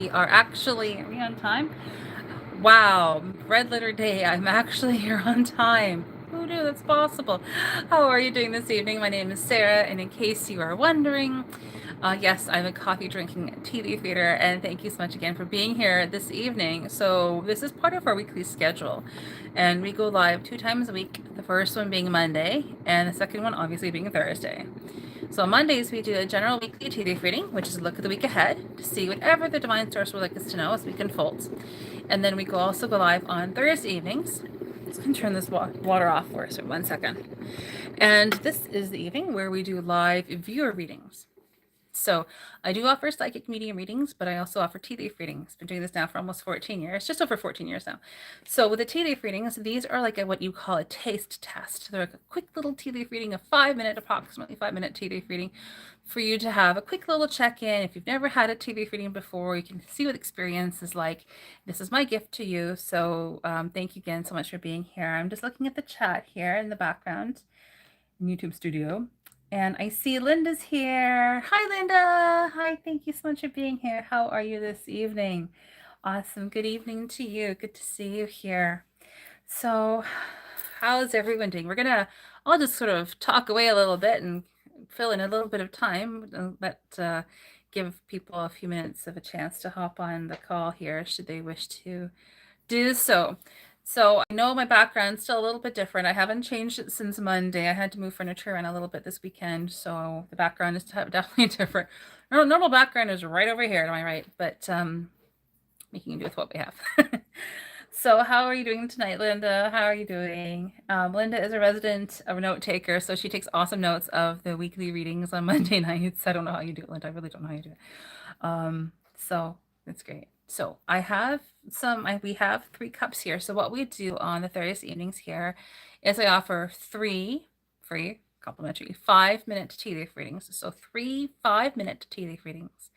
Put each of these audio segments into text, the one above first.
We are we on time? Wow, red letter day. I'm actually here on time. Who knew that's possible? How are you doing this evening? My name is Sarah, and in case you are wondering, yes, I'm a coffee drinking tea leaf reader, and thank you so much again for being here this evening. So, this is part of our weekly schedule, and we go live 2 times a week, the first one being Monday, and the second one obviously being Thursday. So on Mondays, we do a general weekly tea leaf reading, which is a look at the week ahead to see whatever the divine source would like us to know as we unfolds. And then we also go live on Thursday evenings. Let's turn this water off for us for 1 second. And this is the evening where we do live viewer readings. So I do offer psychic medium readings, but I also offer tea leaf readings. Been doing this now for almost 14 years, just over 14 years now. So with the tea leaf readings, these are like what you call a taste test. They're like a quick little tea leaf reading, approximately 5 minute tea leaf reading for you to have a quick little check-in. If you've never had a tea leaf reading before, you can see what experience is like. This is my gift to you. So thank you again so much for being here. I'm just looking at the chat here in the background in YouTube studio. And I see Linda's here. Hi, Linda. Hi, thank you so much for being here. How are you this evening? Awesome. Good evening to you. Good to see you here. So, how's everyone doing? I'll just sort of talk away a little bit and fill in a little bit of time and give people a few minutes of a chance to hop on the call here should they wish to do so. So I know my background's still a little bit different. I haven't changed it since Monday. I had to move furniture around a little bit this weekend, so the background is definitely different. Normal background is right over here to my right, but making do with what we have. So how are you doing tonight, Linda? How are you doing? Linda is a resident of a note taker, so she takes awesome notes of the weekly readings on Monday nights. I don't know how you do it, Linda. I really don't know how you do it. So it's great. So we have 3 cups here. So what we do on the Thursday evenings here is I offer 3 free complimentary 5-minute tea leaf readings. So 3 5-minute tea leaf readings.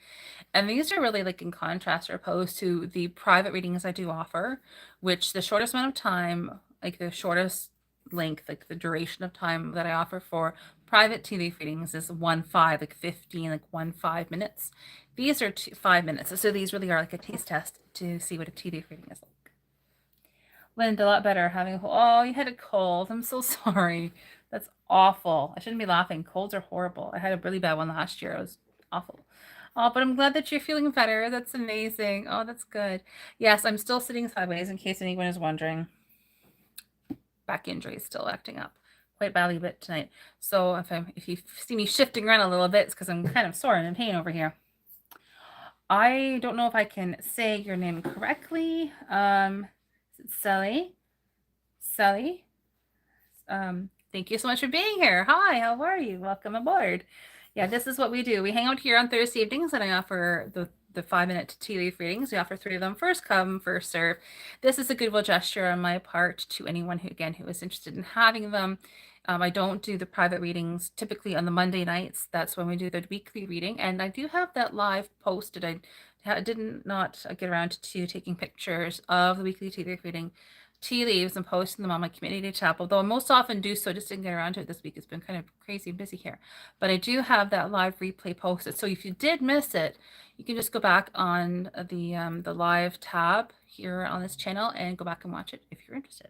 And these are really like in contrast or opposed to the private readings I do offer, which the shortest amount of time, like the shortest length, like the duration of time that I offer for private tea leaf readings is 1 minutes. These are 5 minutes. So these really are like a taste test to see what a tea leaf reading is like. Linda, a lot better oh, you had a cold. I'm so sorry. That's awful. I shouldn't be laughing. Colds are horrible. I had a really bad one last year. It was awful. Oh, but I'm glad that you're feeling better. That's amazing. Oh, that's good. Yes, I'm still sitting sideways in case anyone is wondering. Back injury is still acting up quite badly a bit tonight. So if you see me shifting around a little bit, it's because I'm kind of sore and in pain over here. I don't know if I can say your name correctly. Sally. Sally. Thank you so much for being here. Hi, how are you? Welcome aboard. Yeah, this is what we do. We hang out here on Thursday evenings, and I offer the 5-minute tea leaf readings. We offer 3 of them. First come, first serve. This is a goodwill gesture on my part to anyone who is interested in having them. I don't do the private readings typically on the Monday nights. That's when we do the weekly reading, and I do have that live posted. I did not get around to taking pictures of the weekly tea leaf reading tea leaves and posting them on my community tab, although I most often do so. Just didn't get around to it this week. It's been kind of crazy and busy here, but I do have that live replay posted. So if you did miss it, you can just go back on the live tab here on this channel and go back and watch it if you're interested.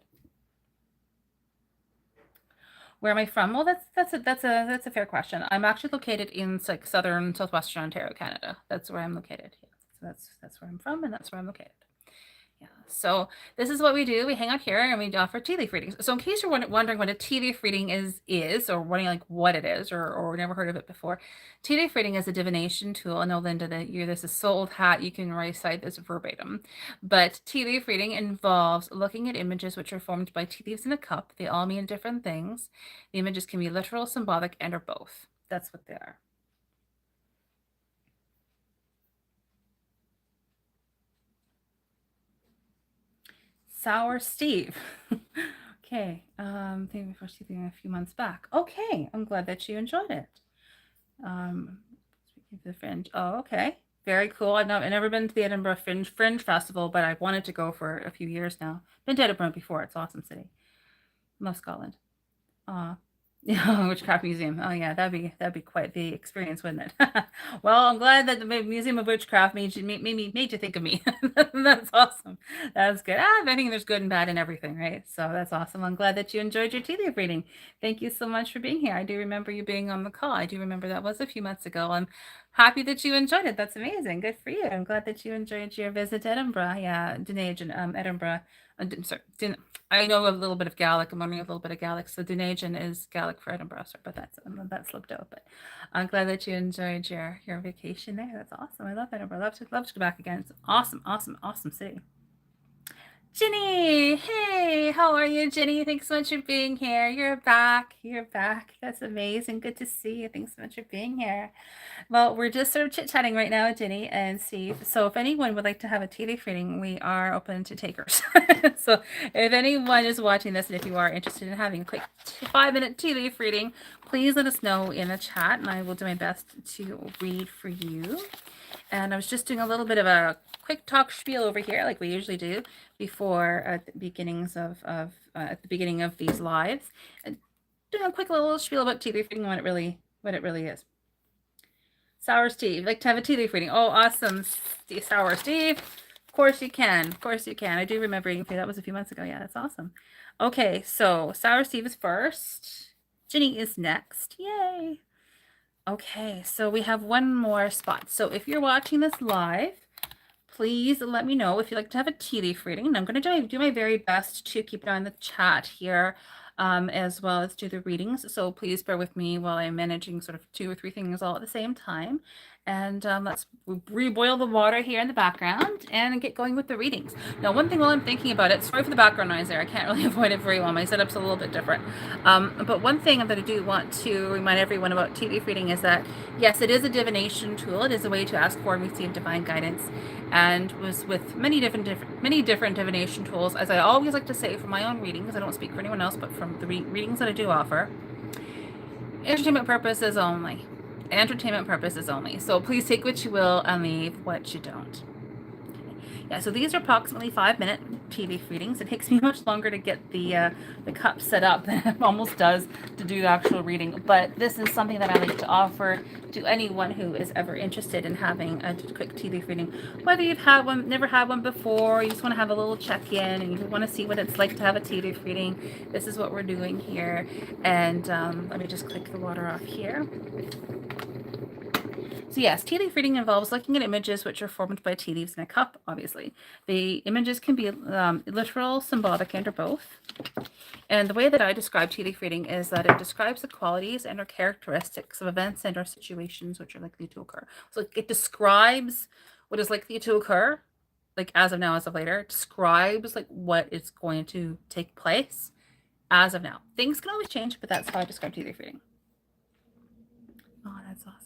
Where am I from? Well, that's a fair question. I'm actually located in like southwestern Ontario, Canada. That's where I'm located. Yeah. So that's where I'm from, and that's where I'm located. Yeah. So this is what we do. We hang out here and we offer tea leaf readings. So in case you're wondering what a tea leaf reading is or wondering like what it is or never heard of it before, tea leaf reading is a divination tool. I know, Linda, that this is so old hat, you can recite this verbatim. But tea leaf reading involves looking at images which are formed by tea leaves in a cup. They all mean different things. The images can be literal, symbolic, and or both. That's what they are. Sour Steve. Okay. Thank you for seeing a few months back. Okay. I'm glad that you enjoyed it. Speaking of the Fringe. Oh, okay. Very cool. I've never been to the Edinburgh Fringe Festival, but I've wanted to go for a few years now. Been to Edinburgh before. It's an awesome city. Love Scotland. Yeah, Witchcraft Museum. Oh yeah, that'd be quite the experience, wouldn't it? Well, I'm glad that the Museum of Witchcraft made you think of me. That's awesome. That's good. I think there's good and bad in everything, right? So that's awesome. I'm glad that you enjoyed your tea leaf reading. Thank you so much for being here. I do remember you being on the call. I do remember that was a few months ago. I'm happy that you enjoyed it. That's amazing. Good for you. I'm glad that you enjoyed your visit to Edinburgh. Yeah, Dunedin, Edinburgh. Sorry, I know a little bit of Gaelic. I'm learning a little bit of Gaelic. So Dunedin is Gaelic for Edinburgh. Sorry, but that slipped out. But I'm glad that you enjoyed your vacation there. That's awesome. I love Edinburgh. Love to go back again. It's an awesome, awesome, awesome city. Ginny, hey, how are you, Ginny? Thanks so much for being here. You're back. You're back. That's amazing. Good to see you. Thanks so much for being here. Well, we're just sort of chit-chatting right now, Ginny and Steve. So if anyone would like to have a tea leaf reading, we are open to takers. So if anyone is watching this and if you are interested in having a quick 5-minute tea leaf reading, please let us know in the chat and I will do my best to read for you. And I was just doing a little bit of a quick talk spiel over here, like we usually do before at the beginnings at the beginning of these lives, and doing a quick little spiel about tea leaf reading and what it really is. Sour Steve, like to have a tea leaf reading. Oh, awesome, Sour Steve. Of course you can. Of course you can. I do remember reading for you. That was a few months ago. Yeah, that's awesome. Okay, so Sour Steve is first. Ginny is next. Yay. Okay, so we have one more spot. So if you're watching this live, please let me know if you'd like to have a tea leaf reading. And I'm going to do my very best to keep it on the chat here, as well as do the readings. So please bear with me while I'm managing sort of 2 or 3 things all at the same time. And let's reboil the water here in the background and get going with the readings. Now, one thing while I'm thinking about it, sorry for the background noise there. I can't really avoid it very well. My setup's a little bit different. But one thing that I do want to remind everyone about tea leaf reading is that, yes, it is a divination tool. It is a way to ask for and receive divine guidance, and was with many different divination tools. As I always like to say for my own readings, I don't speak for anyone else, but from the readings that I do offer, entertainment purposes only. Entertainment purposes only. So please take what you will and leave what you don't. Yeah, so these are approximately 5-minute tea leaf readings. It takes me much longer to get the cup set up than it almost does to do the actual reading. But this is something that I like to offer to anyone who is ever interested in having a quick tea leaf reading. Whether you've had one, never had one before, you just want to have a little check-in and you want to see what it's like to have a tea leaf reading, this is what we're doing here. And let me just click the water off here. So yes, tea leaf reading involves looking at images which are formed by tea leaves in a cup, obviously. The images can be literal, symbolic, and or both. And the way that I describe tea leaf reading is that it describes the qualities and or characteristics of events and or situations which are likely to occur. So it describes what is likely to occur, like as of now, as of later. It describes like what is going to take place as of now. Things can always change, but that's how I describe tea leaf reading. Oh, that's awesome.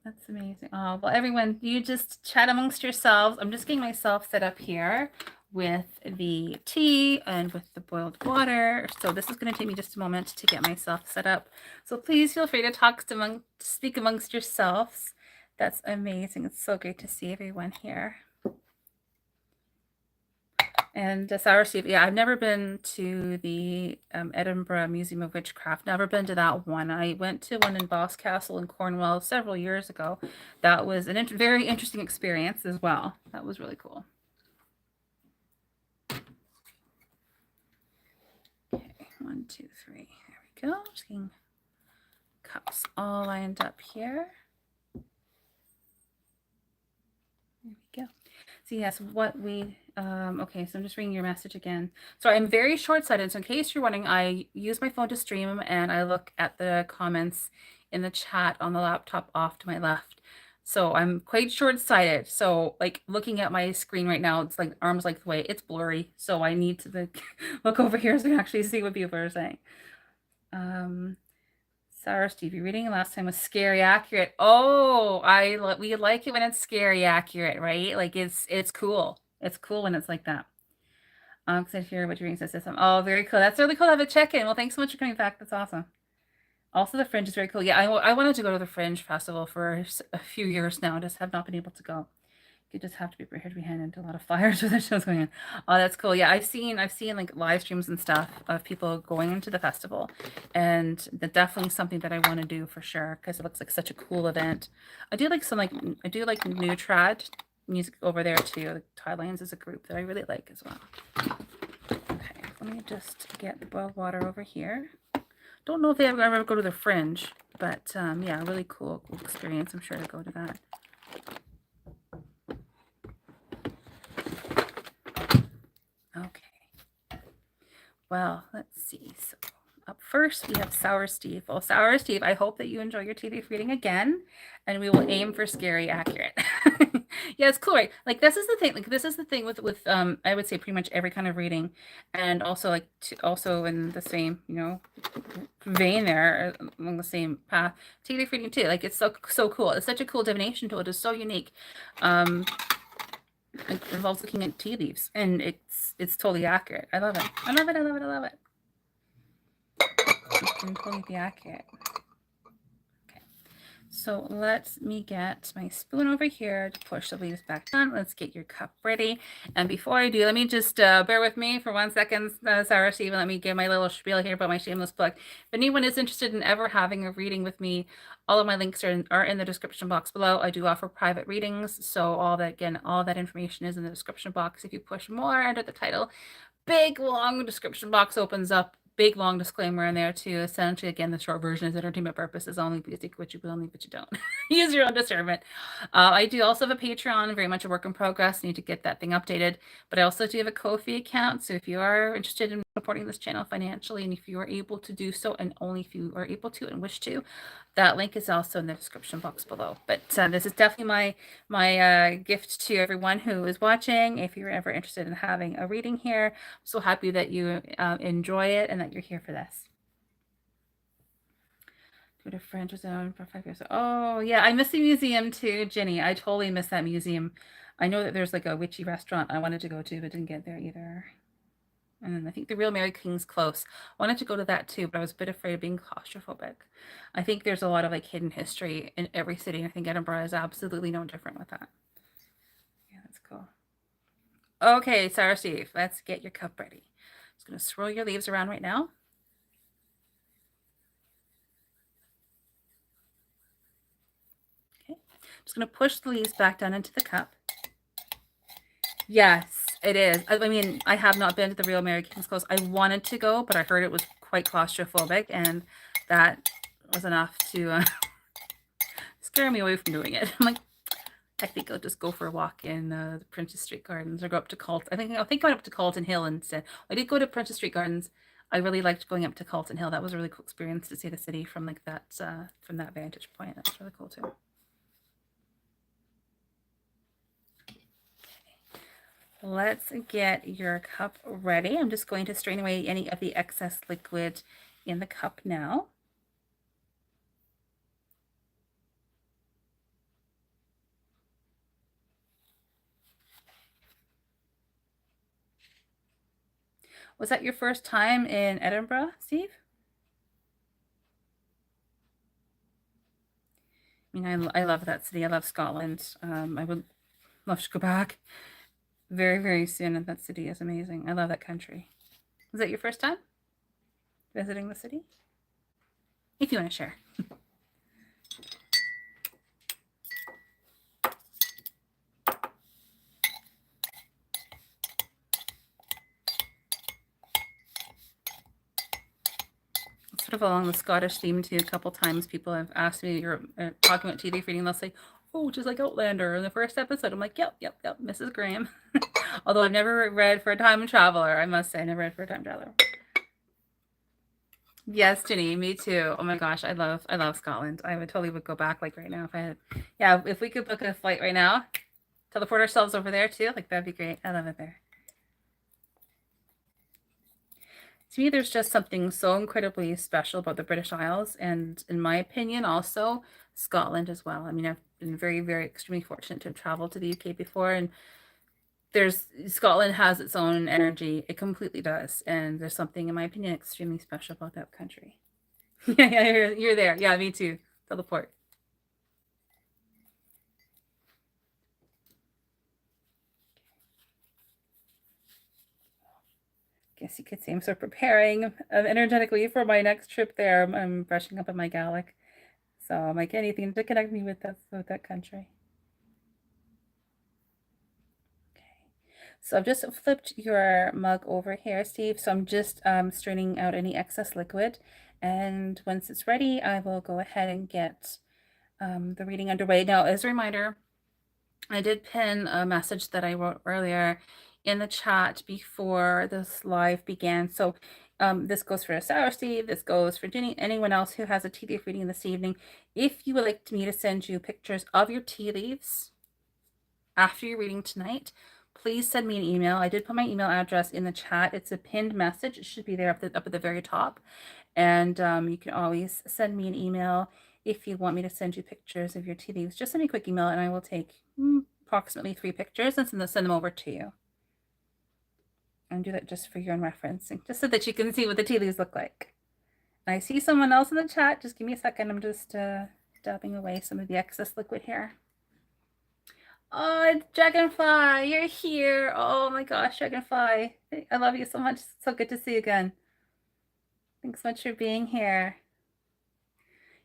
That's amazing. Oh, well, everyone, you just chat amongst yourselves. I'm just getting myself set up here with the tea and with the boiled water. So this is going to take me just a moment to get myself set up. So please feel free to speak amongst yourselves. That's amazing. It's so great to see everyone here. And Sour Steve, yeah, I've never been to the Edinburgh Museum of Witchcraft. Never been to that one. I went to one in Boscastle in Cornwall several years ago. That was a very interesting experience as well. That was really cool. Okay, 1, 2, 3. There we go. Just getting cups all lined up here. There we go. So yes, what we, okay, so I'm just reading your message again. So I'm very short-sighted. So in case you're wondering, I use my phone to stream and I look at the comments in the chat on the laptop off to my left. So I'm quite short-sighted. So like looking at my screen right now, it's like arms like the way it's blurry. So I need to look over here so I can actually see what people are saying. Sarah, Steve, your reading last time was scary accurate. Oh, we like it when it's scary accurate, right? Like it's cool. It's cool when it's like that. Because I hear what your reading says. Oh, very cool. That's really cool to have a check-in. Well, thanks so much for coming back. That's awesome. Also, the Fringe is very cool. Yeah, I wanted to go to the Fringe Festival for a few years now. I just have not been able to go. You just have to be prepared to be handed into a lot of fires with the shows going on. Oh, that's cool. Yeah, I've seen like live streams and stuff of people going into the festival, and that's definitely something that I want to do for sure because it looks like such a cool event. I do like new trad music over there too. Like Thailand's is a group that I really like as well. Okay, let me just get the boiled water over here. Don't know if they ever go to the Fringe, but yeah, really cool experience. I'm sure to go to that. Okay. Well, let's see. So up first, we have Sour Steve. Well, Sour Steve, I hope that you enjoy your tea leaf reading again, and we will aim for scary accurate. Yeah, it's cool, right? Like this is the thing. Like this is the thing with I would say pretty much every kind of reading, and also like also in the same vein there along the same path. Tea leaf reading too. Like it's so cool. It's such a cool divination tool. It is so unique. It involves looking at tea leaves, and it's totally accurate. I love it. I love it. I love it. I love it. It can totally be accurate. Okay, so let me get my spoon over here to push the leaves back down. Let's get your cup ready. And before I do, let me just bear with me for 1 second, Sarah Stephen. Let me give my little spiel here about my shameless plug. If anyone is interested in ever having a reading with me, all of my links are in the description box below. I do offer private readings, so all that information is in the description box. If you push more under the title, big long description box opens up. Big long disclaimer in there too. Essentially, again, the short version is entertainment purposes only. Please take what you will, leave what you don't. Use your own discernment. I do also have a Patreon, very much a work in progress. Need to get that thing updated. But I also do have a Ko-fi account. So if you are interested in supporting this channel financially, and if you are able to do so, and only if you are able to and wish to, that link is also in the description box below. But this is definitely my gift to everyone who is watching. If you're ever interested in having a reading here, I'm so happy that you enjoy it and that you're here for this. Go to French Zone for 5 years. Oh yeah, I miss the museum too, Jenny. I totally miss that museum. I know that there's like a witchy restaurant I wanted to go to, but didn't get there either. And then I think the Real Mary King's close. I wanted to go to that too, but I was a bit afraid of being claustrophobic. I think there's a lot of like hidden history in every city. I think Edinburgh is absolutely no different with that. Yeah, that's cool. Okay, Sarah Steve, let's get your cup ready. Just gonna swirl your leaves around right now. Okay, just gonna push the leaves back down into the cup. Yes, it is. I mean, I have not been to the Real Mary King's Close. I wanted to go, but I heard it was quite claustrophobic, and that was enough to scare me away from doing it. I'm like, I think I'll just go for a walk in the Princess Street Gardens or go up to I think I went up to Calton Hill instead. I did go to Princess Street Gardens. I really liked going up to Calton Hill. That was a really cool experience to see the city from like that from that vantage point. That was really cool too. Let's get your cup ready. I'm just going to strain away any of the excess liquid in the cup now. Was that your first time in Edinburgh, Steve? I mean, I love that city. I love Scotland. I would love to go back very, very soon. And that city is amazing. I love that country. Was that your first time visiting the city? If you want to share. Sort of along the Scottish theme too. A couple times people have asked me, you're talking about tea leaf reading, they'll say, oh, just like Outlander in the first episode. I'm like, yep, Mrs. Graham. Although I've never read For a Time Traveler, I must say, I never read For a Time Traveler. Yes, Jenny, me too. Oh my gosh, I love Scotland. I would go back like right now if I had. Yeah, if we could book a flight right now, teleport ourselves over there too, like that'd be great. I love it there. To me, there's just something so incredibly special about the British Isles, and in my opinion, also Scotland as well. I mean, I've been very, very extremely fortunate to have traveled to the UK before, and Scotland has its own energy. It completely does, and there's something, in my opinion, extremely special about that country. Yeah, you're there. Yeah, me too. Teleport. guess you could say I'm sort of preparing energetically for my next trip there. I'm brushing up on my Gaelic. So I'm like anything to connect me with that country. Okay. So I've just flipped your mug over here, Steve. So I'm just straining out any excess liquid. And once it's ready, I will go ahead and get the reading underway. Now, as a reminder, I did pin a message that I wrote earlier in the chat before this live began. So this goes for Sour Steve, this goes for Jenny, anyone else who has a tea leaf reading this evening. If you would like me to send you pictures of your tea leaves after your reading tonight, please send me an email. I did put my email address in the chat. It's a pinned message. It should be there up at the very top. And you can always send me an email if you want me to send you pictures of your tea leaves. Just send me a quick email and I will take approximately 3 pictures and send them over to you. And do that just for your own reference, and just so that you can see what the tea leaves look like. And I see someone else in the chat. Just give me a second. I'm just dabbing away some of the excess liquid here. Oh, Dragonfly, you're here. Oh my gosh, Dragonfly. I love you so much. So good to see you again. Thanks so much for being here.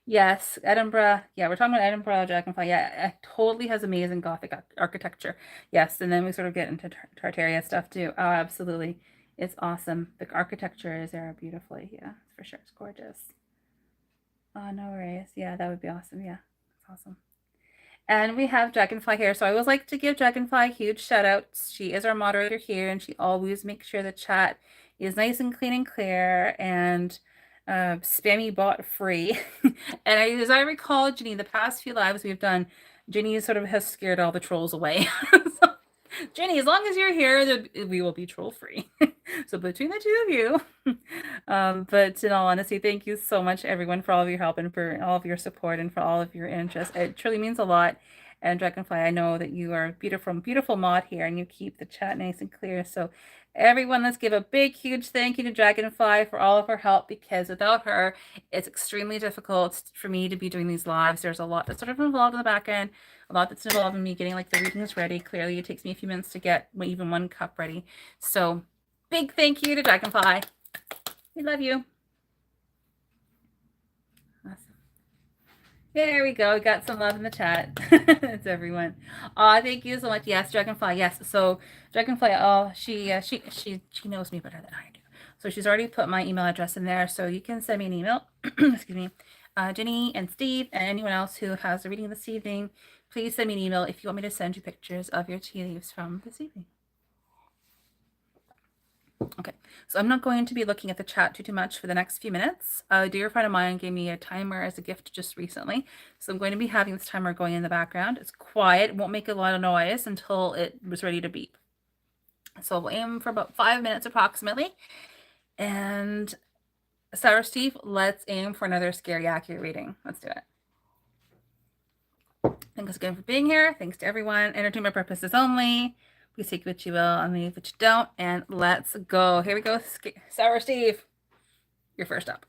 Yes, Edinburgh. Yeah, we're talking about Edinburgh Dragonfly. Yeah, it totally has amazing Gothic architecture. Yes, and then we sort of get into Tartaria stuff too. Oh, absolutely. It's awesome. The architecture is there beautifully. Yeah, for sure. It's gorgeous. Oh, no worries. Yeah, that would be awesome. Yeah, it's awesome. And we have Dragonfly here. So I always like to give Dragonfly a huge shout out. She is our moderator here, and she always makes sure the chat is nice and clean and clear and spammy bot free. And as I recall, Ginny, the past few lives we've done, Ginny sort of has scared all the trolls away. So, Ginny, as long as you're here, we will be troll free. So between the two of you. But in all honesty, thank you so much, everyone, for all of your help and for all of your support and for all of your interest. It truly means a lot. And Dragonfly, I know that you are a beautiful, beautiful mod here and you keep the chat nice and clear. So everyone, let's give a big, huge thank you to Dragonfly for all of her help, because without her, it's extremely difficult for me to be doing these lives. There's a lot that's sort of involved in the back end, a lot that's involved in me getting like the readings ready. Clearly, it takes me a few minutes to get even one cup ready. So big thank you to Dragonfly. We love you. Awesome. There we go. We got some love in the chat. It's everyone. Oh, thank you so much. Yes, Dragonfly. Yes. So Dragonfly. Oh, she knows me better than I do. So she's already put my email address in there. So you can send me an email. Excuse me. Jenny and Steve and anyone else who has a reading this evening, please send me an email if you want me to send you pictures of your tea leaves from this evening. Okay, so I'm not going to be looking at the chat too much for the next few minutes. A dear friend of mine gave me a timer as a gift just recently, so I'm going to be having this timer going in the background. It's quiet, it won't make a lot of noise until it was ready to beep. So we'll aim for about 5 minutes approximately. And Sour Steve, let's aim for another scary accurate reading. Let's do it. Thanks again for being here. Thanks to everyone. Entertainment purposes only. Please take what you will and leave what you don't. And let's go. Here we go. Sour Steve, you're first up.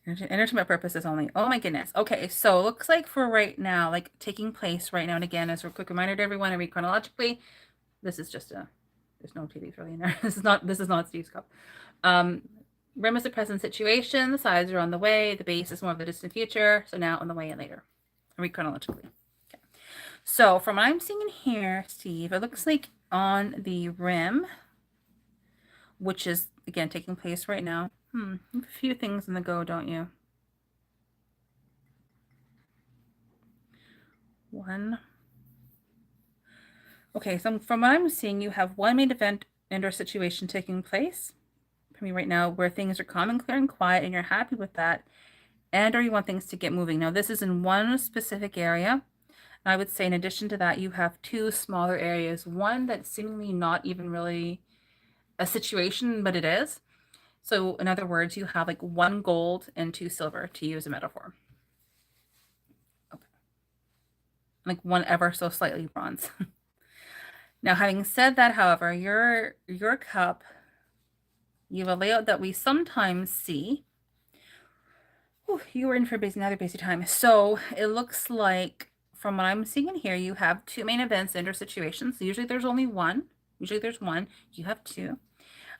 Entertainment purposes only. Oh my goodness. Okay, so looks like for right now, like taking place right now, and again, as a quick reminder to everyone, I read chronologically. This is just there's no TV really in there. This is not Steve's cup. Rim is the present situation. The sides are on the way. The base is more of the distant future. So now on the way and later. I read chronologically. Okay. So from what I'm seeing here, Steve, it looks like on the rim, which is again taking place right now. A few things in the go, don't you? One. Okay, so from what I'm seeing, you have one main event and or situation taking place for me right now where things are calm and clear and quiet and you're happy with that, and or you want things to get moving. Now, this is in one specific area. I would say in addition to that, you have 2 smaller areas, one that's seemingly not even really a situation, but it is. So in other words, you have like 1 gold and 2 silver, to use a metaphor. Okay. Like 1 ever so slightly bronze. Now, having said that, however, your cup, you have a layout that we sometimes see. Ooh, you were in for another busy time. So it looks like, from what I'm seeing in here, you have 2 main events, inter situations. Usually there's only 1. Usually there's one. You have two.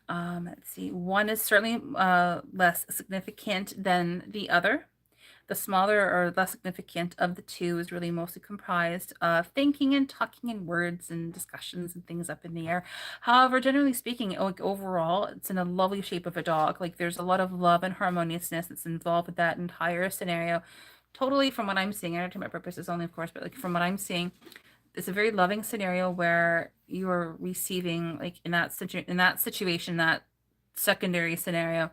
Let's see. One is certainly less significant than the other. The smaller or less significant of the two is really mostly comprised of thinking and talking and words and discussions and things up in the air. However, generally speaking, like overall, it's in a lovely shape of a dog. Like there's a lot of love and harmoniousness that's involved with that entire scenario. Totally from what I'm seeing, I don't know my purposes only, of course, but like from what I'm seeing, it's a very loving scenario where you're receiving like in that situation, that secondary scenario,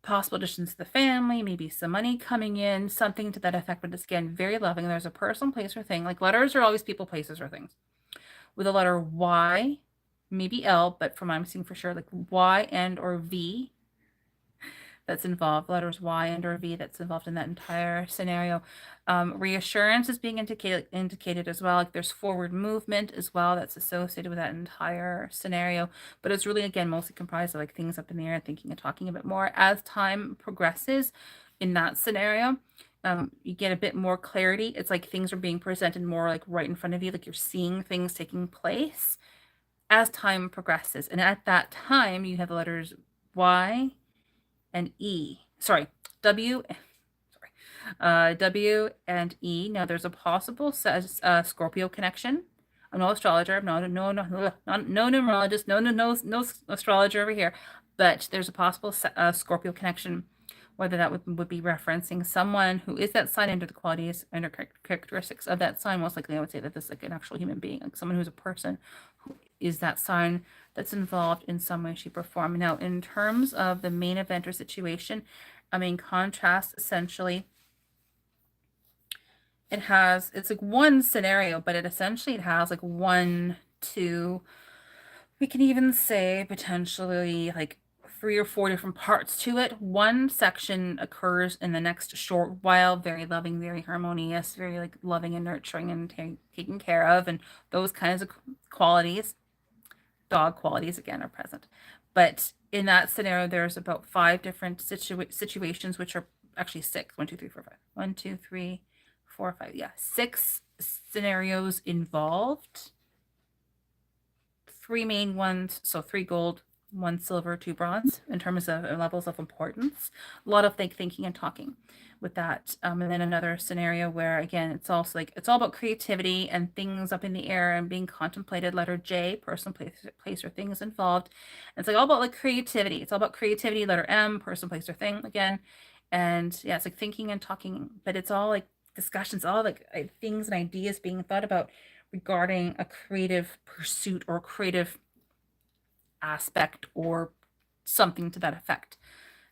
possible additions to the family, maybe some money coming in, something to that effect. But it's again very loving. There's a person, place, or thing. Like letters are always people, places, or things. With a letter Y, maybe L, but from what I'm seeing for sure, like Y and or V that's involved, letters Y and or V that's involved in that entire scenario. Reassurance is being indicated as well. Like there's forward movement as well that's associated with that entire scenario. But it's really, again, mostly comprised of like things up in the air, thinking and talking a bit more. As time progresses in that scenario, you get a bit more clarity. It's like things are being presented more like right in front of you, like you're seeing things taking place as time progresses. And at that time, you have the letters Y and E. Sorry, W. W and E. Now, there's a possible Scorpio connection. I'm no astrologer. I'm no numerologist. No astrologer over here. But there's a possible Scorpio connection, whether that would be referencing someone who is that sign under the qualities, under characteristics of that sign. Most likely, I would say that this is like an actual human being, like someone who's a person who is that sign that's involved in some way, shape, or form. Now, in terms of the main event or situation, I mean, contrast essentially, it's like one scenario, but it has like one, two, we can even say potentially like 3 or 4 different parts to it. One section occurs in the next short while, very loving, very harmonious, very like loving and nurturing and taken care of, and those kinds of qualities, dog qualities again, are present. But in that scenario, there's about 5 different situations, which are actually 6. 1, 2, 3, 4, 5. 1, 2, 3, 4, 5. Yeah, 6 scenarios involved. 3 main ones, so 3 gold, 1 silver, 2 bronze in terms of levels of importance. A lot of thinking and talking with that. And then another scenario where, again, it's also like it's all about creativity and things up in the air and being contemplated. Letter J, person, place, or things involved. And it's like all about like creativity. It's all about creativity. Letter M, person, place, or thing again. And yeah, it's like thinking and talking, but it's all like discussions, all like things and ideas being thought about regarding a creative pursuit or creative aspect or something to that effect.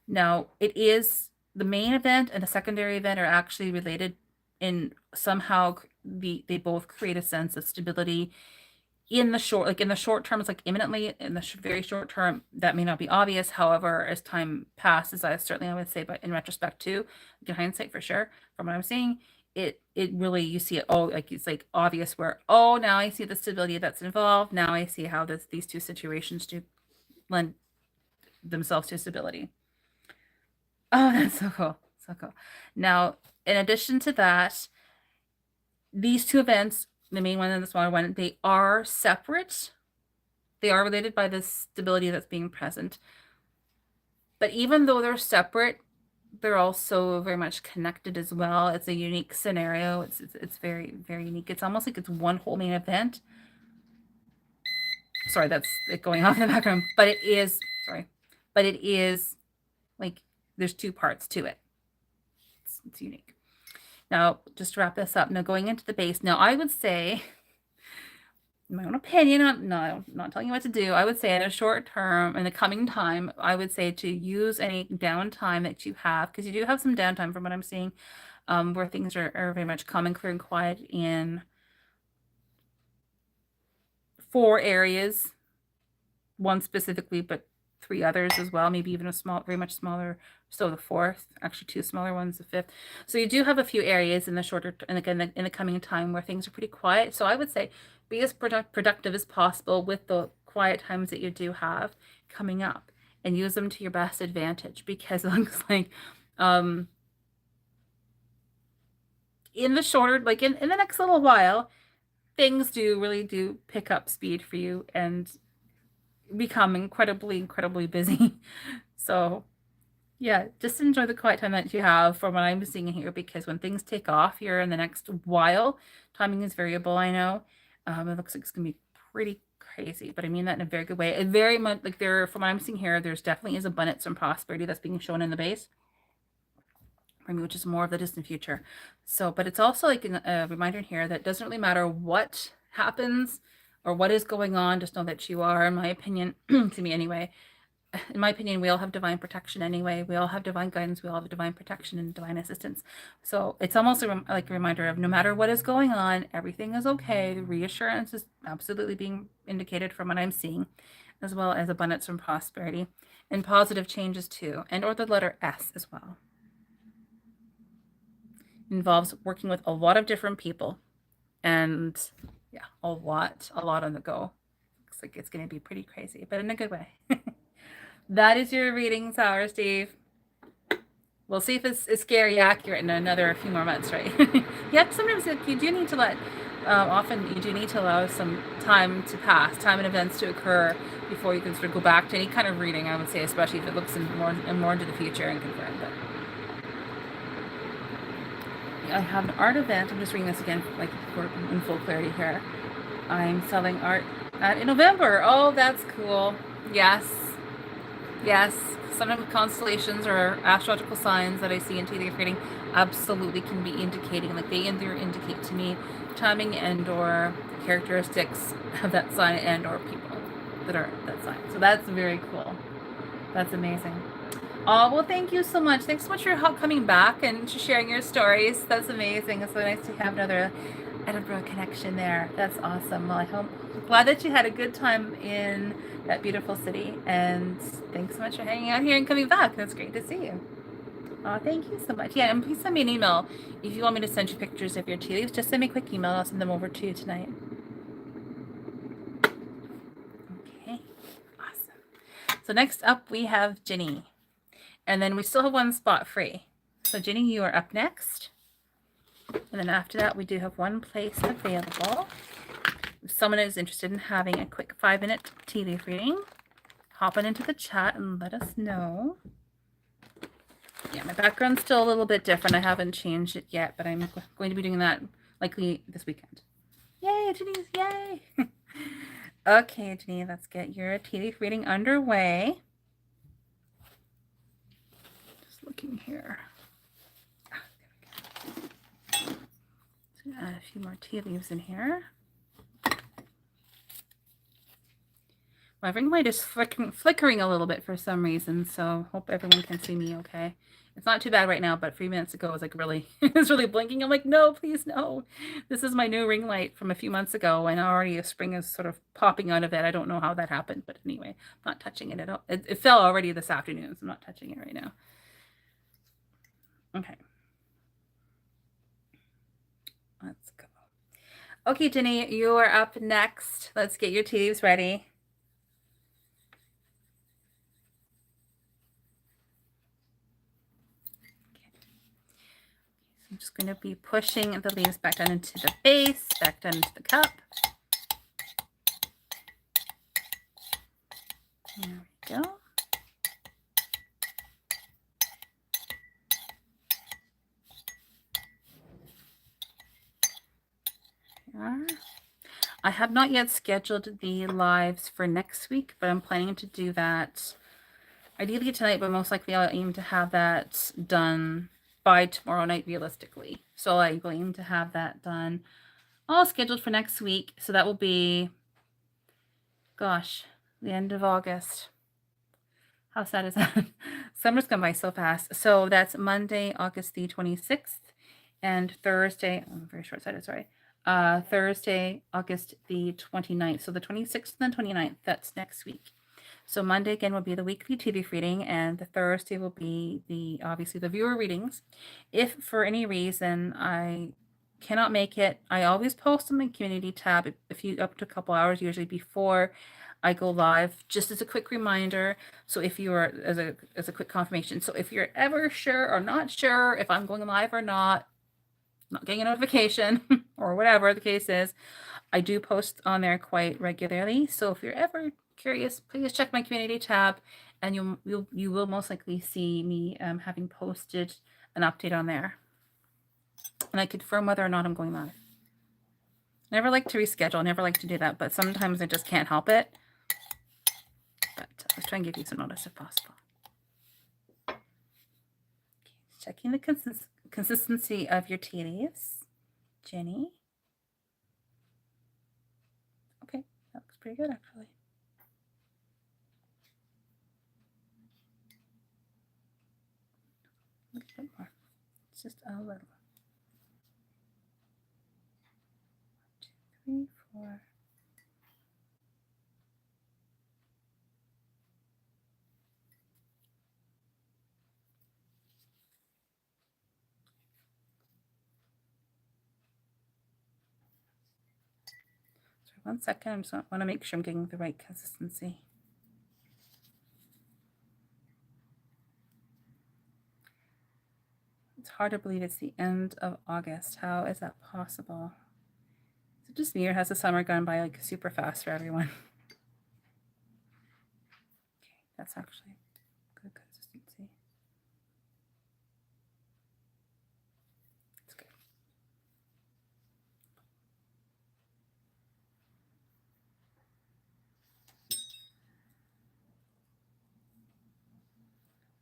Now, it is the main event and the secondary event are actually related in somehow they both create a sense of stability in the short term. It's like imminently. In the very short term, that may not be obvious. However, as time passes, I would say, but in retrospect too, in hindsight for sure, from what I'm seeing, it really, you see it, oh, like it's like obvious where, oh, now I see the stability that's involved. Now I see how these 2 situations do lend themselves to stability. Oh, that's so cool. So cool. Now, in addition to that, these 2 events, the main one and the smaller one, they are separate. They are related by the stability that's being present. But even though they're separate, they're also very much connected as well. It's a unique scenario. It's very, very unique. It's almost like it's one whole main event. Sorry, that's it going off in the background. But it is like there's 2 parts to it. It's unique. Now, just to wrap this up, now going into the base, now I would say, in my own opinion, I'm not telling you what to do, I would say in a short term, in the coming time, I would say to use any downtime that you have, because you do have some downtime from what I'm seeing, where things are very much calm and clear and quiet in 4 areas, 1 specifically, but 3 others as well, maybe even very much smaller. So the 4th, actually 2 smaller ones, the 5th. So you do have a few areas in the shorter, and again, in the coming time where things are pretty quiet. So I would say be as productive as possible with the quiet times that you do have coming up, and use them to your best advantage, because it looks like in the shorter, like in the next little while, things really do pick up speed for you and become incredibly busy. So yeah, just enjoy the quiet time that you have from what I'm seeing here, because when things take off here in the next while, timing is variable, I know. It looks like it's gonna be pretty crazy, but I mean that in a very good way. It very much like from what I'm seeing here, there's definitely is abundance and prosperity that's being shown in the base for me, which is more of the distant future. So, but it's also like a reminder here that it doesn't really matter what happens or what is going on, just know that you are, in my opinion, to me anyway, in my opinion, we all have divine protection anyway. We all have divine guidance. We all have divine protection and divine assistance. So it's almost like a reminder of no matter what is going on, everything is okay. The reassurance is absolutely being indicated from what I'm seeing, as well as abundance and prosperity and positive changes too, and or the letter S as well. It involves working with a lot of different people and yeah, a lot on the go. Looks like it's going to be pretty crazy, but in a good way. That is your readings, Sour Steve. We'll see if it's scary accurate in another few more months, right? Yep, sometimes you do need to often you do need to allow some time to pass, time and events to occur before you can sort of go back to any kind of reading, I would say, especially if it looks more into the future and confirm. But I have an art event. I'm just reading this again, like in full clarity here. I'm selling art in November. Oh, that's cool. Yes. Yes, sometimes constellations or astrological signs that I see in tea leaf reading absolutely can be indicating, like they either indicate to me timing and or characteristics of that sign and or people that are that sign. So that's very cool. That's amazing. Oh, well, thank you so much. Thanks so much for coming back and sharing your stories. That's amazing. It's so nice to have another Edinburgh connection there. That's awesome. Well, I'm glad that you had a good time in that beautiful city. And thanks so much for hanging out here and coming back. That's great to see you. Oh, thank you so much. Yeah, and please send me an email if you want me to send you pictures of your tea leaves. Just send me a quick email. I'll send them over to you tonight. Okay, awesome. So next up we have Ginny. And then we still have one spot free. So Ginny, you are up next. And then after that, we do have one place available. If someone is interested in having a quick 5-minute tea leaf reading, hop on into the chat and let us know. Yeah, my background's still a little bit different. I haven't changed it yet, but I'm going to be doing that likely this weekend. Yay, Ginny's, yay! Okay, Ginny, let's get your tea leaf reading underway. Just looking here. Add a few more tea leaves in here. My ring light is flickering a little bit for some reason, so hope everyone can see me okay. It's not too bad right now, but 3 minutes ago it was like really, it's really blinking. I'm like, no, please no. This is my new ring light from a few months ago, and already a spring is sort of popping out of it. I don't know how that happened, but anyway, I'm not touching it at all. It fell already this afternoon, so I'm not touching it right now. Okay. Let's go. Okay, Ginny, you are up next. Let's get your tea leaves ready. I'm just going to be pushing the leaves back down into the base, back down into the cup. There we go. There. I have not yet scheduled the lives for next week, but I'm planning to do that ideally tonight, but most likely I'll aim to have that done by tomorrow night realistically. So I will aim to have that done all scheduled for next week. So that will be, gosh, the end of August. How sad is that? Summer's gone by so fast. So that's Monday, August the 26th, and Thursday, I'm very short-sighted, sorry. Thursday, August the 29th. So the 26th and the 29th, that's next week. So Monday again will be the weekly tea leaf reading, and the Thursday will be obviously the viewer readings. If for any reason I cannot make it, I always post on the community tab up to a couple hours usually before I go live, just as a quick reminder. So if you are as a quick confirmation. So if you're ever sure or not sure if I'm going live or not, not getting a notification or whatever the case is. I do post on there quite regularly. So if you're ever curious, please check my community tab, and you will most likely see me having posted an update on there. And I confirm whether or not I'm going live. Never like to reschedule, never like to do that, but sometimes I just can't help it. But let's try and give you some notice if possible. Okay, checking the consistency of your tea leaves. Jenny. Okay, that looks pretty good actually. A little bit more. It's just a little. 1, 2, 3, 4. Sorry, 1 second. I just want to make sure I'm getting the right consistency. It's hard to believe it's the end of August. How is that possible? Is it just me, or has the summer gone by like super fast for everyone? Okay, that's actually good consistency. That's good.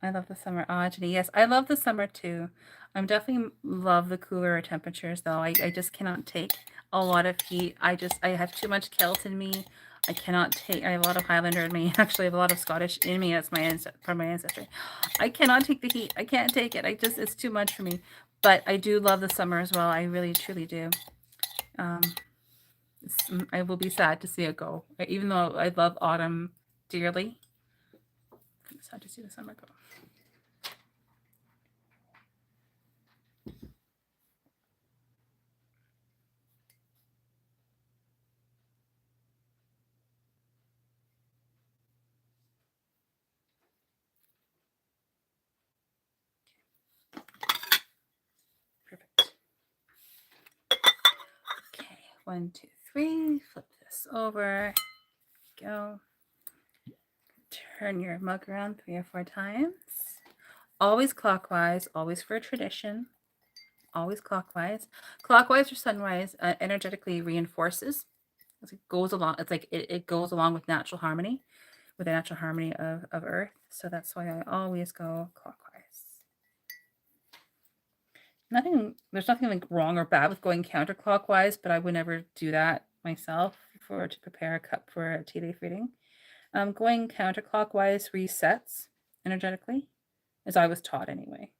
I love the summer. Ah, Jenny, yes, I love the summer too. I'm definitely love the cooler temperatures though. I just cannot take a lot of heat. I have too much Celt in me. I cannot take, I have a lot of Highlander in me. Actually, I have a lot of Scottish in me. That's my from my ancestry. I cannot take the heat. I can't take it. It's too much for me. But I do love the summer as well. I really, truly do. I will be sad to see it go. Even though I love autumn dearly, I'm sad to see the summer go. Perfect. Okay, 1, 2, 3. Flip this over. Go. Turn your mug around 3 or 4 times. Always clockwise, always for tradition. Always clockwise. Clockwise or sunrise energetically reinforces. It goes along. It's like it goes along with natural harmony, with the natural harmony of Earth. So that's why I always go clockwise. There's nothing like wrong or bad with going counterclockwise, but I would never do that myself to prepare a cup for a tea leaf reading. Going counterclockwise resets energetically, as I was taught anyway.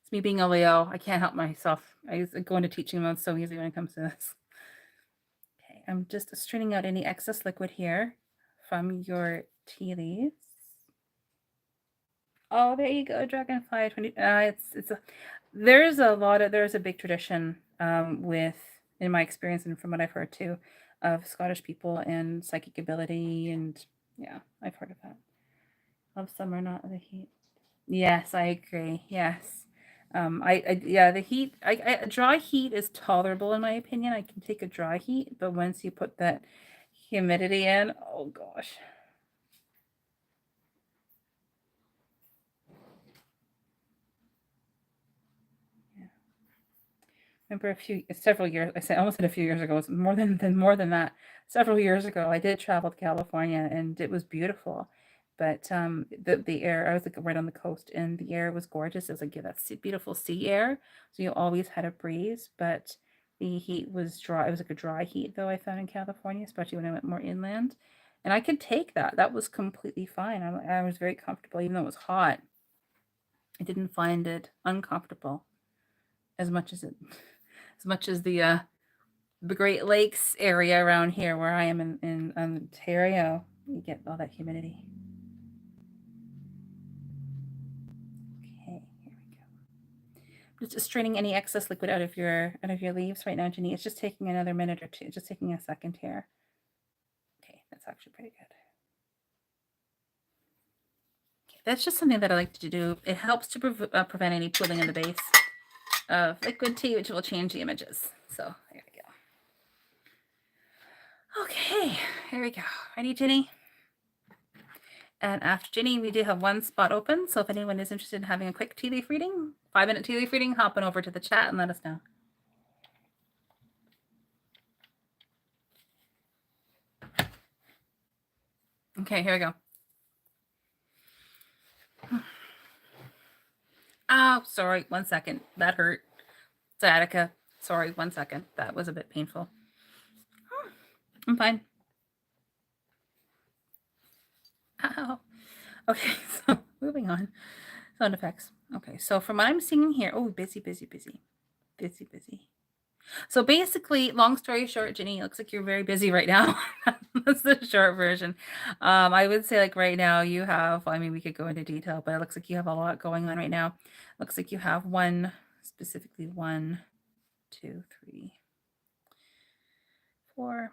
It's me being a Leo. I can't help myself. I go into teaching mode so easily when it comes to this. Okay, I'm just straining out any excess liquid here from your tea leaves. Oh, there you go, Dragonfly 20. There's a big tradition in my experience and from what I've heard too, of Scottish people and psychic ability, and yeah, I've heard of that. Love summer, not the heat. Yes, I agree. Yes. The heat, dry heat is tolerable in my opinion. I can take a dry heat, but once you put that humidity in, oh gosh. Remember several years, I almost said a few years ago, it's more than that. Several years ago, I did travel to California and it was beautiful. But the air, I was like right on the coast, and the air was gorgeous. It was like that beautiful sea air. So you always had a breeze, but the heat was dry. It was like a dry heat though I found in California, especially when I went more inland. And I could take that. That was completely fine. I was very comfortable, even though it was hot. I didn't find it uncomfortable as much as the Great Lakes area around here where I am in Ontario. You get all that humidity. Okay, here we go. Just straining any excess liquid out of your leaves right now, Jenny. It's just taking another minute or two, just taking a second here. Okay, that's actually pretty good. Okay, that's just something that I like to do. It helps to prevent any pooling in the base of liquid tea, which will change the images. So there we go. Okay, here we go. Ready, Ginny? And after Ginny, we do have one spot open. So if anyone is interested in having a quick tea leaf reading, 5-minute tea leaf reading, hop on over to the chat and let us know. Okay, here we go. Oh, sorry. 1 second. That hurt. Sciatica. Sorry. 1 second. That was a bit painful. I'm fine. Ow. Okay, so moving on. Sound effects. Okay, so from what I'm seeing here, oh, busy. So basically, long story short, Ginny, it looks like you're very busy right now. That's the short version. I would say like right now you have, I mean, we could go into detail, but it looks like you have a lot going on right now. Looks like you have specifically 1, 2, 3, 4,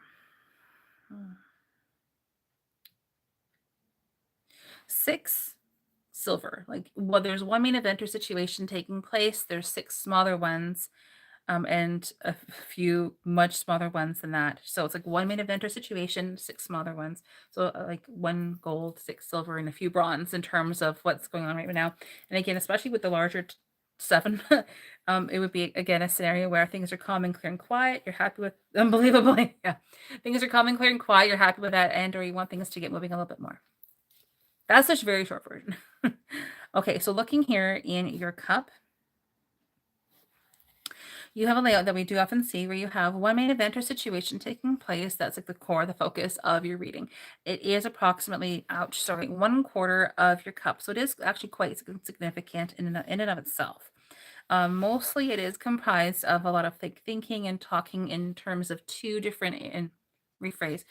6 silver. Like, well, there's one main event or situation taking place. There's 6 smaller ones. And a few much smaller ones than that. So it's like 1 main event or situation, 6 smaller ones. So like 1 gold, 6 silver, and a few bronze in terms of what's going on right now. And again, especially with the larger 7, it would be again a scenario where things are calm and clear and quiet. You're happy with, unbelievably, yeah, things are calm and clear and quiet. You're happy with that, and or you want things to get moving a little bit more. That's such a very short version. Okay, so looking here in your cup, you have a layout that we do often see where you have 1 main event or situation taking place. That's like the core, the focus of your reading. It is approximately, 1/4 of your cup. So it is actually quite significant in and of itself. Mostly it is comprised of a lot of like thinking and talking in terms of 2 different, and rephrase,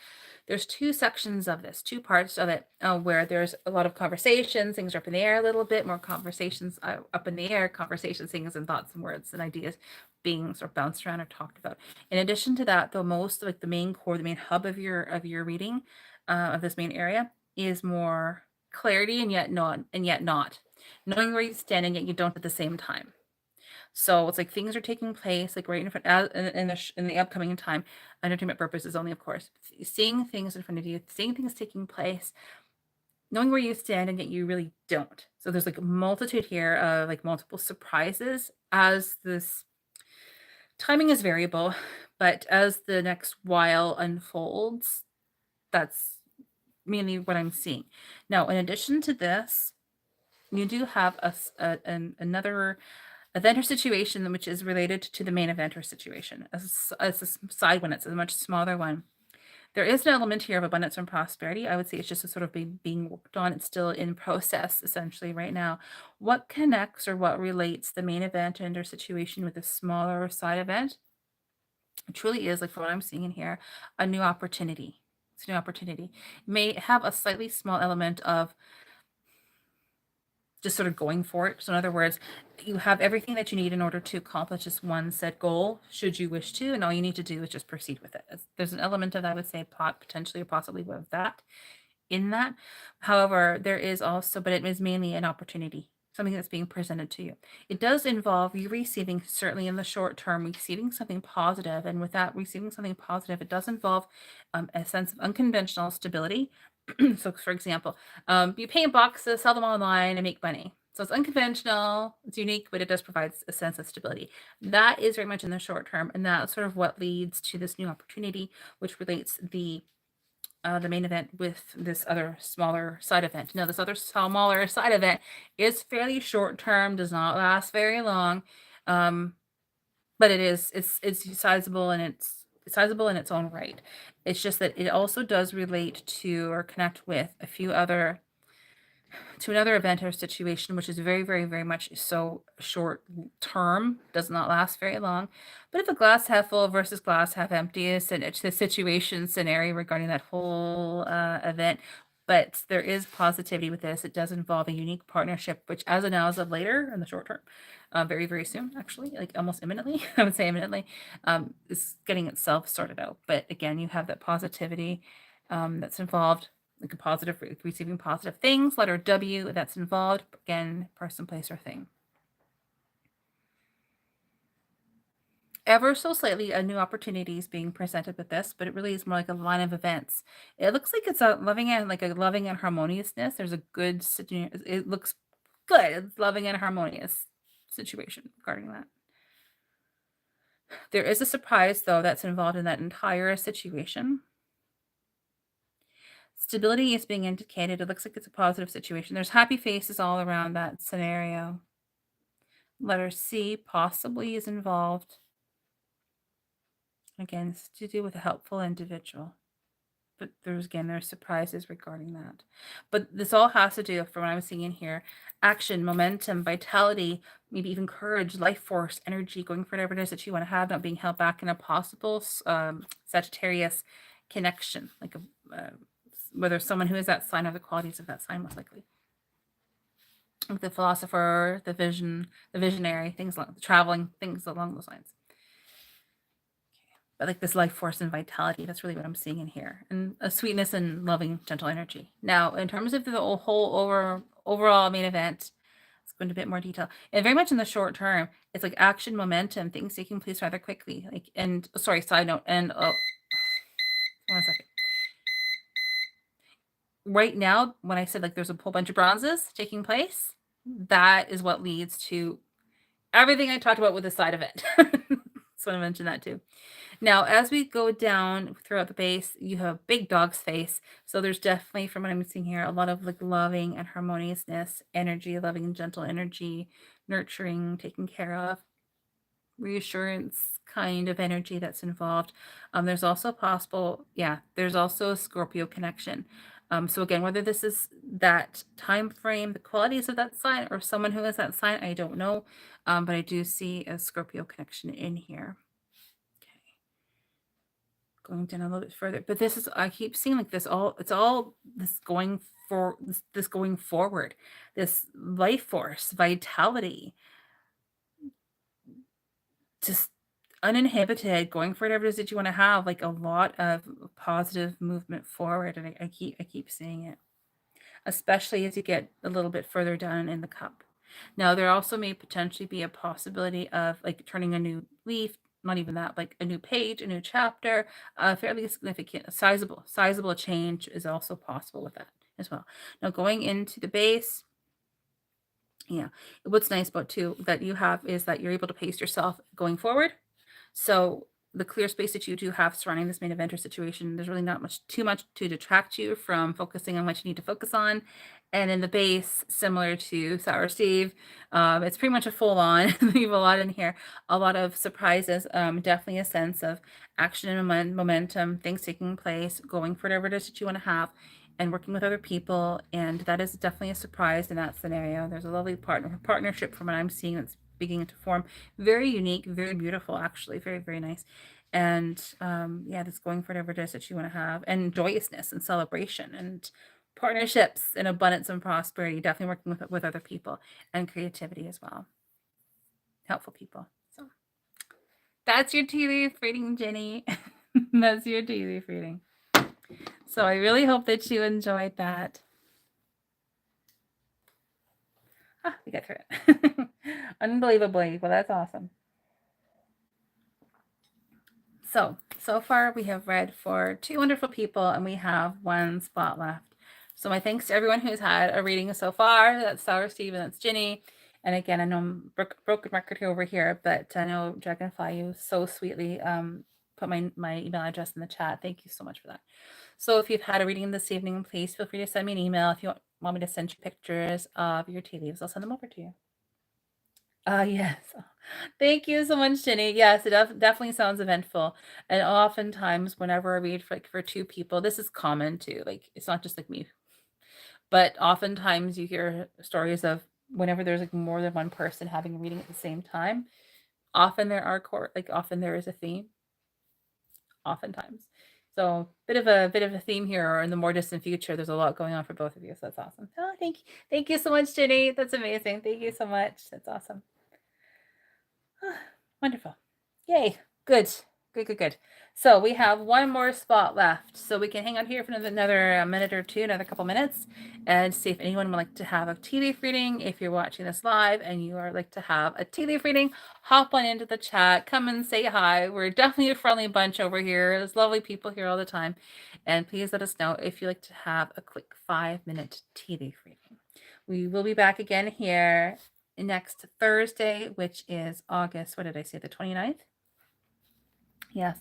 there's 2 sections of this, 2 parts of it, where there's a lot of conversations, things are up in the air a little bit, more conversations up in the air, conversations, things and thoughts and words and ideas being sort of bounced around or talked about. In addition to that, though, most like the main core, the main hub of your reading, of this main area is more clarity and yet not, knowing where you stand and yet you don't at the same time. So it's like things are taking place like right in front, in the upcoming time, entertainment purposes only, of course. Seeing things in front of you, seeing things taking place, knowing where you stand, and yet you really don't. So there's like a multitude here of like multiple surprises as this timing is variable, but as the next while unfolds, that's mainly what I'm seeing. Now, in addition to this, you do have another event or situation which is related to the main event or situation as a side one. It's a much smaller one. There is an element here of abundance and prosperity. I would say it's just a sort of being worked on. It's still in process essentially right now. What connects or what relates the main event and or situation with a smaller side event? It truly is, like from what I'm seeing in here, a new opportunity. It's a new opportunity. It may have a slightly small element of just sort of going for it. So in other words, you have everything that you need in order to accomplish this one set goal, should you wish to, and all you need to do is just proceed with it. There's an element of, I would say, potentially or possibly with that in that. However, there is also, but it is mainly an opportunity, something that's being presented to you. It does involve you receiving, certainly in the short term, receiving something positive. And with that receiving something positive, it does involve a sense of unconventional stability. So for example, you paint boxes, sell them online and make money. So it's unconventional, it's unique, but it does provide a sense of stability. That is very much in the short term. And that's sort of what leads to this new opportunity, which relates the main event with this other smaller side event. Now, this other smaller side event is fairly short term, does not last very long, but it's sizable, and it's sizable in its own right. It's just that it also does relate to or connect with a few other to another event or situation, which is very, very, very much so short term, does not last very long. But if a glass half full versus glass half empty is the situation scenario regarding that whole event. But there is positivity with this. It does involve a unique partnership, which as of now, as of later in the short term, very, very soon, actually, like almost imminently, I would say imminently, is getting itself sorted out. But again, you have that positivity that's involved. like a positive, receiving positive things. Letter W, that's involved. Again, person, place, or thing. Ever so slightly, a new opportunity is being presented with this, but it really is more like a line of events. It looks like it's a loving and harmoniousness. There's a good, it looks good. It's loving and harmonious situation regarding that. There is a surprise, though, that's involved in that entire situation. Stability is being indicated. It looks like it's a positive situation. There's happy faces all around that scenario. Letter C possibly is involved. Again, it's to do with a helpful individual. But there's surprises regarding that. But this all has to do, from what I'm seeing in here, action, momentum, vitality, maybe even courage, life force, energy, going for whatever it is that you want to have, not being held back in a possible Sagittarius connection, like whether someone who is that sign or the qualities of that sign, most likely. Like the philosopher, the visionary, things like traveling, things along those lines. But like this life force and vitality, that's really what I'm seeing in here, and a sweetness and loving, gentle energy. Now, in terms of the whole overall main event, let's go into a bit more detail. And very much in the short term, it's like action, momentum, things taking place rather quickly. Like, and sorry, side note, and 1 second. Right now, when I said like there's a whole bunch of bronzes taking place, that is what leads to everything I talked about with the side event. So I mentioned that too. Now, as we go down throughout the base, you have big dog's face. So there's definitely, from what I'm seeing here, a lot of like loving and harmoniousness, energy, loving and gentle energy, nurturing, taking care of, reassurance kind of energy that's involved. There's also there's also a Scorpio connection. So again, whether this is that time frame, the qualities of that sign, or someone who has that sign, I don't know. But I do see a Scorpio connection in here. Going down a little bit further, but this is, I keep seeing like this this going forward, this life force, vitality, just uninhibited, going for whatever it is that you want to have, like a lot of positive movement forward. And I keep seeing it, especially as you get a little bit further down in the cup. Now, there also may potentially be a possibility of like turning a new leaf, not even that, like a new page, a new chapter, a fairly significant, sizable change is also possible with that as well. Now, going into the base, what's nice about too that you have is that you're able to pace yourself going forward. So the clear space that you do have surrounding this main eventer situation, there's really not too much to detract you from focusing on what you need to focus on. And in the base, similar to Sour Steve, it's pretty much a full on. We have a lot in here, a lot of surprises, definitely a sense of action and momentum, things taking place, going for whatever it is that you want to have, and working with other people. And that is definitely a surprise in that scenario. There's a lovely partnership from what I'm seeing that's beginning to form. Very unique, very beautiful, actually, very, very nice. And that's going for whatever it is that you want to have, and joyousness and celebration and partnerships and abundance and prosperity, definitely working with other people, and creativity as well. Helpful people. So that's your tea leaf reading, Jenny. That's your tea leaf reading. So I really hope that you enjoyed that. We got through it. Unbelievably. Well, that's awesome. So far we have read for 2 wonderful people, and we have 1 spot left. So my thanks to everyone who's had a reading so far. That's Sour Steve and that's Ginny. And again, I know I'm broken record over here, but I know Dragonfly, you so sweetly put my email address in the chat. Thank you so much for that. So if you've had a reading this evening, please feel free to send me an email. If you want me to send you pictures of your tea leaves, I'll send them over to you. Yes. Thank you so much, Jenny. Yes, it definitely sounds eventful. And oftentimes, whenever I read for 2 people, this is common too. Like, it's not just like me, but oftentimes you hear stories of whenever there's like more than 1 person having a reading at the same time. Often often there is a theme. Oftentimes. So bit of a theme here, or in the more distant future, there's a lot going on for both of you. So that's awesome. Oh, thank you so much, Jenny. That's amazing. Thank you so much. That's awesome. Wonderful. Yay. Good. Good. So we have one more spot left. So we can hang out here for another minute or two, another couple minutes, and see if anyone would like to have a tea leaf reading. If you're watching this live and you are like to have a tea leaf reading, hop on into the chat. Come and say hi. We're definitely a friendly bunch over here. There's lovely people here all the time. And please let us know if you'd like to have a quick 5-minute tea leaf reading. We will be back again here next Thursday, which is August, what did I say, the 29th? Yes.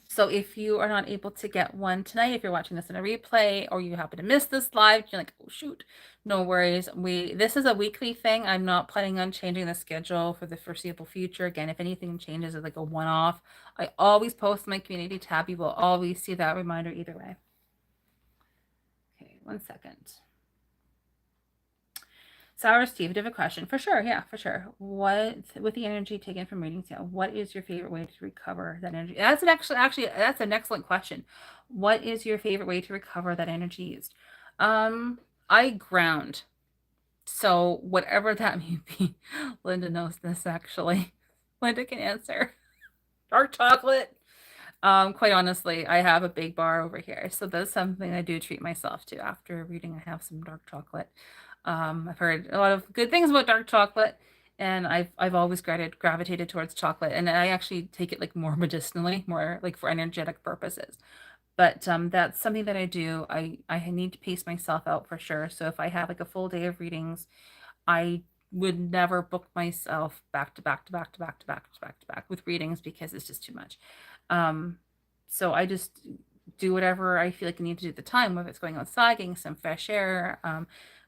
So if you are not able to get one tonight, if you're watching this in a replay or you happen to miss this live, you're like, oh shoot, no worries. This is a weekly thing. I'm not planning on changing the schedule for the foreseeable future. Again, if anything changes, it's like a one-off. I always post my community tab. You will always see that reminder either way. Okay, 1 second. Sour Steve, do you have a question? For sure, yeah, for sure. What, with the energy taken from readings, yeah, what is your favorite way to recover that energy? That's that's an excellent question. What is your favorite way to recover that energy used? I ground. So whatever that may be, Linda knows this actually. Linda can answer. Dark chocolate. Quite honestly, I have a big bar over here, so that's something I do treat myself to. After reading, I have some dark chocolate. I've heard a lot of good things about dark chocolate, and I've always gravitated towards chocolate, and I actually take it like more medicinally, more like for energetic purposes. But that's something that I do. I need to pace myself out for sure. So if I have like a full day of readings, I would never book myself back to back to back to back to back to back to back with readings because it's just too much. So I just do whatever I feel like I need to do at the time, whether it's going outside, getting some fresh air.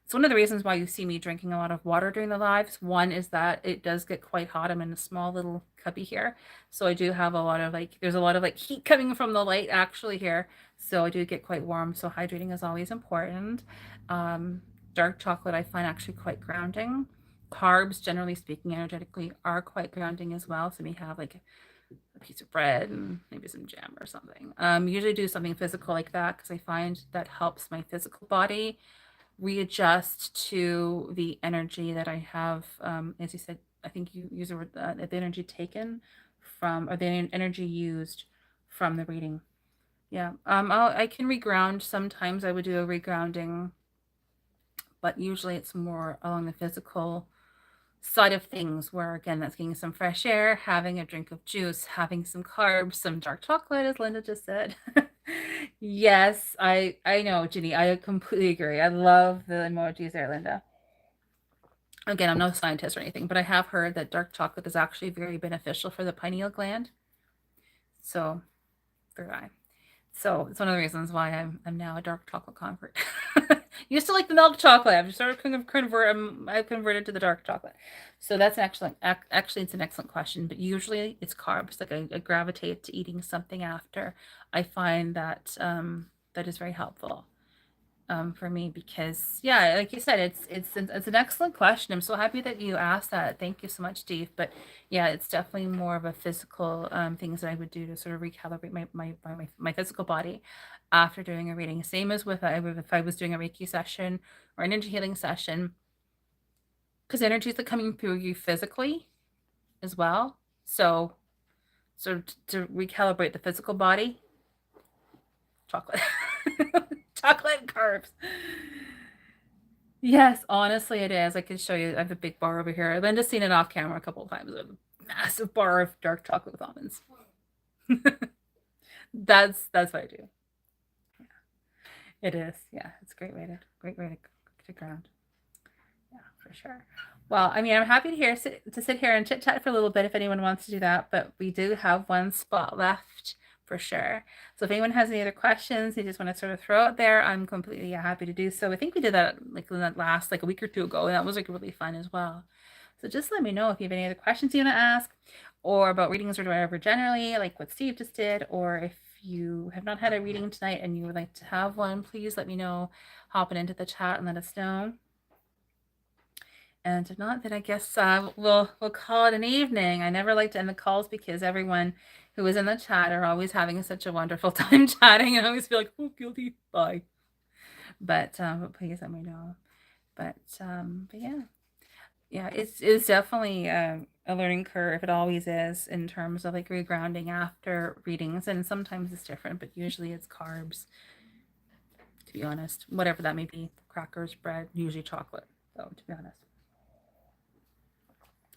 It's one of the reasons why you see me drinking a lot of water during the lives. One is that it does get quite hot. I'm in a small little cubby here. So I do have a lot of there's a lot of heat coming from the light actually here. So I do get quite warm. So hydrating is always important. Dark chocolate I find actually quite grounding. Carbs, generally speaking, energetically are quite grounding as well. So we have like a piece of bread and maybe some jam or something. Usually do something physical like that because I find that helps my physical body readjust to the energy that I have. As you said, I think you use the word the energy taken from, or the energy used from the reading. Yeah. I can reground. Sometimes I would do a regrounding, but usually it's more along the physical side of things where, again, that's getting some fresh air, having a drink of juice, having some carbs, some dark chocolate, as Linda just said. Yes, I know, Ginny. I completely agree. I love the emojis there, Linda. Again, I'm no scientist or anything, but I have heard that dark chocolate is actually very beneficial for the pineal gland. So, third eye. So it's one of the reasons why I'm now a dark chocolate convert. Used to like the milk chocolate. I've sort of I've converted to the dark chocolate. So that's actually it's an excellent question. But usually it's carbs. Like I gravitate to eating something after. I find that that is very helpful for me because yeah, like you said, it's an excellent question. I'm so happy that you asked that. Thank you so much, Steve. But yeah, it's definitely more of a physical things that I would do to sort of recalibrate my physical body after doing a reading. Same as with if I was doing a Reiki session or an energy healing session, because energies are coming through you physically as well. So to recalibrate the physical body, chocolate. Chocolate carbs. Yes, honestly, it is. I can show you. I have a big bar over here. Linda's seen it off camera a couple of times. A massive bar of dark chocolate with almonds. That's what I do. Yeah. It is. Yeah, it's a great way to ground. Yeah, for sure. Well, I mean, I'm happy to sit here and chit chat for a little bit if anyone wants to do that, but we do have one spot left for sure. So if anyone has any other questions they just want to sort of throw out there, I'm completely happy to do so. I think we did that like in that last like a week or two ago, and that was like really fun as well. So just let me know if you have any other questions you want to ask, or about readings or whatever generally, like what Steve just did, or if you have not had a reading tonight and you would like to have one, please let me know. Hop into the chat and let us know. And if not, then I guess we'll call it an evening. I never like to end the calls because everyone who is in the chat are always having such a wonderful time chatting, and I always feel like, oh, guilty. Bye. But please let me know. But yeah. Yeah, it's definitely a learning curve. It always is in terms of like regrounding after readings, and sometimes it's different, but usually it's carbs. To be honest, whatever that may be, crackers, bread, usually chocolate. Though, to be honest,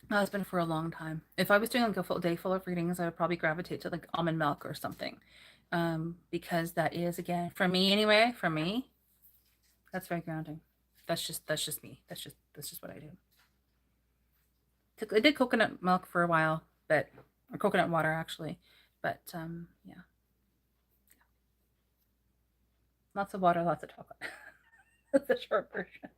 that's been for a long time. If I was doing like a full day full of readings, I would probably gravitate to like almond milk or something, because that is again for me anyway. For me, that's very grounding. That's just me. That's just what I do. I did coconut milk for a while, but or coconut water actually, but yeah, lots of water, lots of chocolate. That's the short version.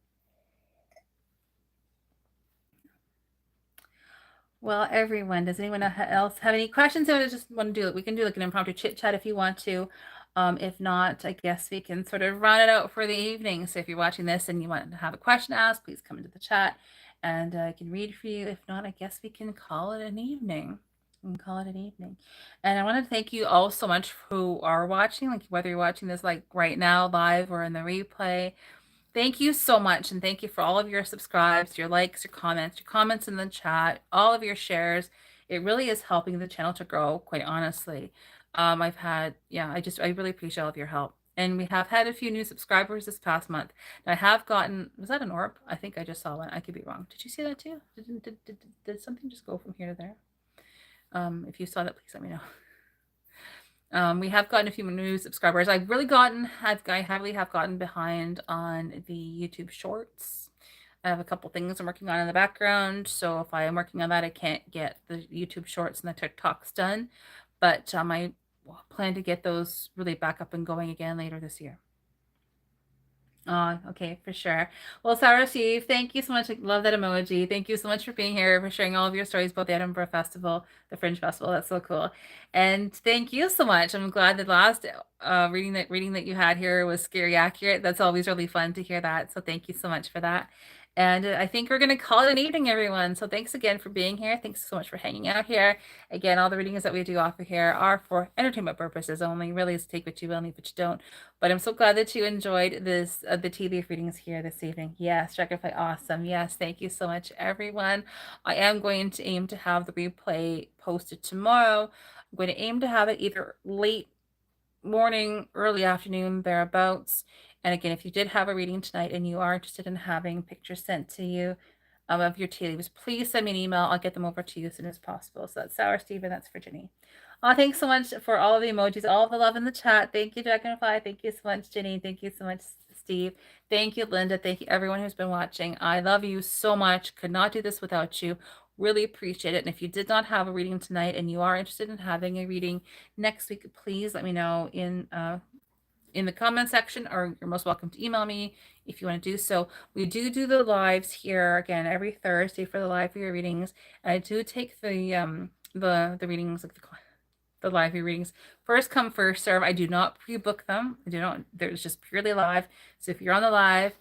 Well, everyone, does anyone else have any questions? I just want to do it. We can do like an impromptu chit chat if you want to. If not, I guess we can sort of round it out for the evening. So if you're watching this and you want to have a question asked, please come into the chat and I can read for you. If not, I guess we can call it an evening. We can call it an evening. And I want to thank you all so much who are watching, like whether you're watching this like right now live or in the replay. Thank you so much. And thank you for all of your subscribes, your likes, your comments in the chat, all of your shares. It really is helping the channel to grow, quite honestly. I've had, yeah, I really appreciate all of your help. And we have had a few new subscribers this past month. And I have gotten, was that an orb? I think I just saw one. I could be wrong. Did you see that too? Did something just go from here to there? If you saw that, please let me know. We have gotten a few new subscribers. I heavily have gotten behind on the YouTube Shorts. I have a couple things I'm working on in the background, so if I am working on that, I can't get the YouTube Shorts and the TikToks done. But I plan to get those really back up and going again later this year. Oh, okay, for sure. Well, Sarah Steve, thank you so much. I love that emoji. Thank you so much for being here, for sharing all of your stories about the Edinburgh Festival, the Fringe Festival. That's so cool. And thank you so much. I'm glad the last reading that you had here was scary accurate. That's always really fun to hear that. So thank you so much for that. And I think we're going to call it an evening, everyone. So thanks again for being here. Thanks so much for hanging out here. Again, all the readings that we do offer here are for entertainment purposes only. Really, is take what you will, leave what you don't. But I'm so glad that you enjoyed the tea leaf readings here this evening. Yes, Dragonfly, awesome. Yes, thank you so much, everyone. I am going to aim to have the replay posted tomorrow. I'm going to aim to have it either late morning, early afternoon, thereabouts. And again, if you did have a reading tonight and you are interested in having pictures sent to you of your tea leaves, please send me an email. I'll get them over to you as soon as possible. So that's Sour Steve and that's Virginie. Thanks so much for all of the emojis, all of the love in the chat. Thank you, Dragonfly. Thank you so much, Jenny. Thank you so much, Steve. Thank you, Linda. Thank you, everyone who's been watching. I love you so much. Could not do this without you. Really appreciate it. And if you did not have a reading tonight and you are interested in having a reading next week, please let me know in the comment section, or you're most welcome to email me if you want to do so. We do the lives here again every Thursday for the live video readings. And I do take the readings, like the live readings first come first serve. I do not pre-book them. There's just purely live. So if you're on the live,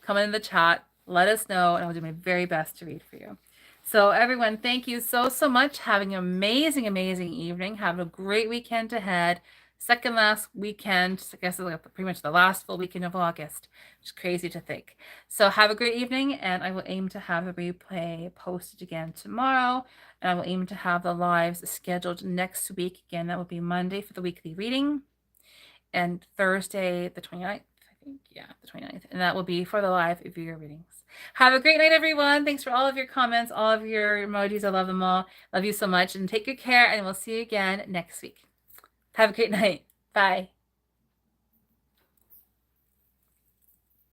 come in the chat, let us know, and I'll do my very best to read for you. So everyone, thank you so much. Having an amazing evening. Have a great weekend ahead. Second last weekend, I guess pretty much the last full weekend of August, which is crazy to think. So have a great evening, and I will aim to have the replay posted again tomorrow, and I will aim to have the lives scheduled next week. Again, that will be Monday for the weekly reading, and Thursday, the 29th, I think. Yeah, the 29th, and that will be for the live viewer readings. Have a great night, everyone. Thanks for all of your comments, all of your emojis. I love them all. Love you so much, and take good care, and we'll see you again next week. Have a great night. Bye.